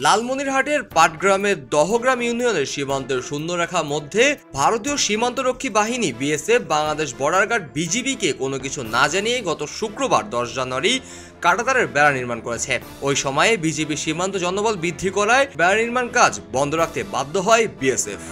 লালমনিরহাটের পাটগ্রামের দহগ্রাম ইউনিয়নের সীমান্তের শূন্যরেখার মধ্যে ভারতীয় সীমান্তরক্ষী বাহিনী বিএসএফ বাংলাদেশ বর্ডার গার্ড বিজিবিকে কোনো কিছু না জানিয়ে গত শুক্রবার 10 জানুয়ারি কাঁটাতারের বেড়া নির্মাণ করেছে। ওই সময়ে বিজিবি সীমান্ত জনবল বৃদ্ধি করায় বেড়া নির্মাণ কাজ বন্ধ রাখতে বাধ্য হয় বিএসএফ।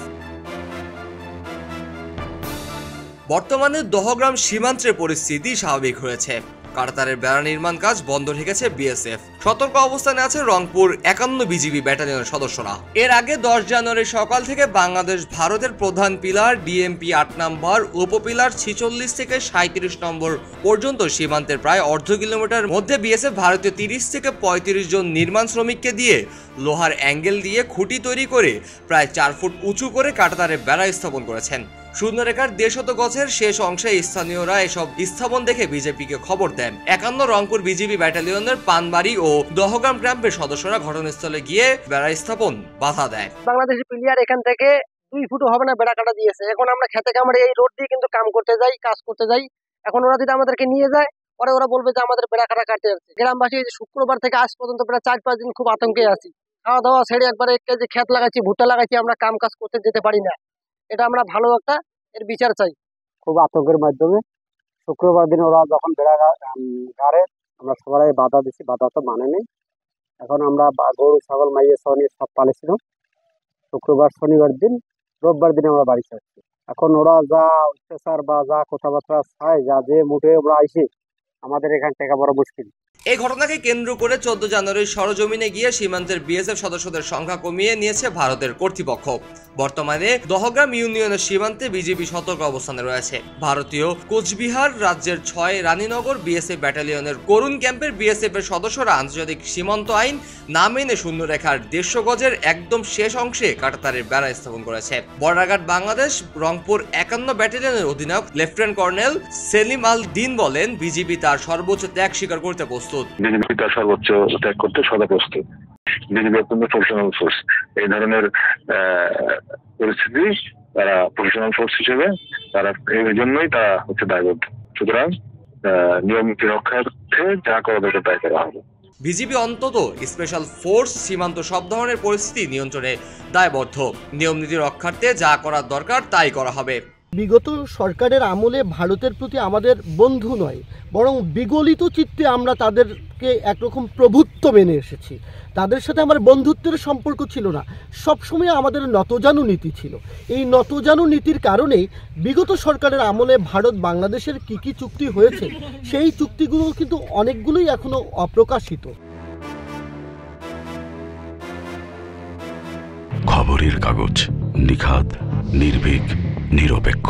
বর্তমানে দহগ্রাম সীমান্তের পরিস্থিতি স্বাভাবিক হয়েছে। কাঁটাতারের বেড়া নির্মাণ কাজ বন্ধ রেখেছে বিএসএফ। সতর্ক অবস্থানে আছে রংপুর 51 বিজিবি ব্যাটালিয়নের সদস্যরা। এর আগে 10 জানুয়ারি সকাল থেকে বাংলাদেশ ভারতের প্রধান পিলার ডিএমপি 8 নম্বর, উপপিলার 46 থেকে 37 নম্বর পর্যন্ত সীমান্তের প্রায় অর্ধ কিলোমিটার মধ্যে বিএসএফ ভারতীয় 30 থেকে 35 জন নির্মাণ শ্রমিককে দিয়ে লোহার অ্যাঙ্গেল দিয়ে খুঁটি তৈরি করে প্রায় 4 ফুট উঁচু করে কাঁটাতারের বেড়া স্থাপন করেছেন। শূন্যরেখার 150 গজের শেষ অংশে স্থানীয়রা এসব স্থাপন দেখে বিজেপিকে খবর দেন। 51 রংপুর বিজিবি ব্যাটালিয়নের পানবাড়ি ও দহগ্রাম ক্যাম্পের সদস্যরা ঘটনাস্থলে গিয়ে বেড়া স্থাপন বাধা দেয়। বাংলাদেশি প্লেয়ার এখান থেকে 2 ফুট হবে না বেড়া কাটা দিয়েছে। এখন আমরা খেতে কামড়ে এই রোড দিয়ে কিন্তু কাজ করতে যাই। এখন ওরা যদি আমাদেরকে নিয়ে যায় পরে ওরা বলবে যে আমাদের বেড়া কাটা কাটতে যাচ্ছে। গ্রামবাসী শুক্রবার থেকে আজ পর্যন্ত প্রায় 4-5 দিন খুব আতঙ্কে আছি। খাওয়া দাওয়া ছেড়ে একবারে যে ক্ষেত লাগাচ্ছি, ভুট্টা লাগাচ্ছি, আমরা কাম কাজ করতে যেতে পারি না। এটা আমরা ভালো একটা এর বিচার চাই। খুব আতঙ্কের মাধ্যমে শুক্রবার দিন ওরা যখন বেড়া গাড়ে আমরা সবাই বাধা দিচ্ছি, বাধা তো মানে নেই। এখন আমরা গরু ছাগল মাইয়ে নিয়ে সব পালেছিলাম। শুক্রবার শনিবার দিন রোববার দিন আমরা বাড়ি যাচ্ছি। এখন ওরা যা অত্যাচার বা যা কথাবার্তা চায় যা যে মুঠে ওরা আইসে আমাদের এখান থেকে বড় মুশকিল। এই ঘটনাকে কেন্দ্র করে 14 জানুয়ারি সরজমিনে গিয়ে সীমান্তের বিএসএফ সদস্যদের সংখ্যা কমিয়ে নিয়েছে ভারতের কর্তৃপক্ষ। বর্তমানে দহগ্রাম ইউনিয়নের সীমান্তে বিজেপি সতর্ক অবস্থানে রয়েছে। ভারতীয় কোচবিহার রাজ্যের 6 রানীনগর বিএসএফ ব্যাটালিয়নের করুণ ক্যাম্পের বিএসএফ এর সদস্যরা আন্তর্জাতিক সীমান্ত আইন না মেনে শূন্যরেখার 150 গজের একদম শেষ অংশে কাঁটাতারের বেড়া স্থাপন করেছে। বর্ডার গার্ড বাংলাদেশ রংপুর 51 ব্যাটালিয়নের অধিনায়ক লেফটেন্যান্ট কর্নেল সেলিম আল দিন বলেন, বিজিবি তার সর্বোচ্চ ত্যাগ স্বীকার করতে প্রস্তুত। বিজেপি তার সর্বোচ্চ ত্যাগ করতে সদা প্রস্তুত। বিজেপি অত্যন্ত প্রফেশনাল ফোর্স। এই ধরনের পরিস্থিতি তারা প্রফেশনাল ফোর্স হিসেবে তারা এই জন্যই তারা হচ্ছে দায়বদ্ধ। সুতরাং নিয়ম নীতি রক্ষার্থে যা করা দরকার তাই করা হবে। বিজিবি অন্তত স্পেশাল ফোর্স সীমান্ত সব ধরনের পরিস্থিতি নিয়ন্ত্রণে দায়বদ্ধ। নিয়ম নীতি রক্ষার্থে যা করার দরকার তাই করা হবে। বিগত সরকারের আমলে ভারতের প্রতি আমাদের বন্ধু নয়, বরং বিগলিত চিত্তে আমরা তাদেরকে একরকম প্রভুত্ব মেনে এসেছি। তাদের সাথে আমার বন্ধুত্বের সম্পর্ক ছিল না, সবসময় আমাদের নতজানু নীতি ছিল। এই নতজানু নীতির কারণেই বিগত সরকারের আমলে ভারত বাংলাদেশের কি চুক্তি হয়েছে সেই চুক্তিগুলো কিন্তু অনেকগুলোই এখনো অপ্রকাশিত। খবরের কাগজ, নিখাদ, নির্ভীক, নিরপেক্ষ।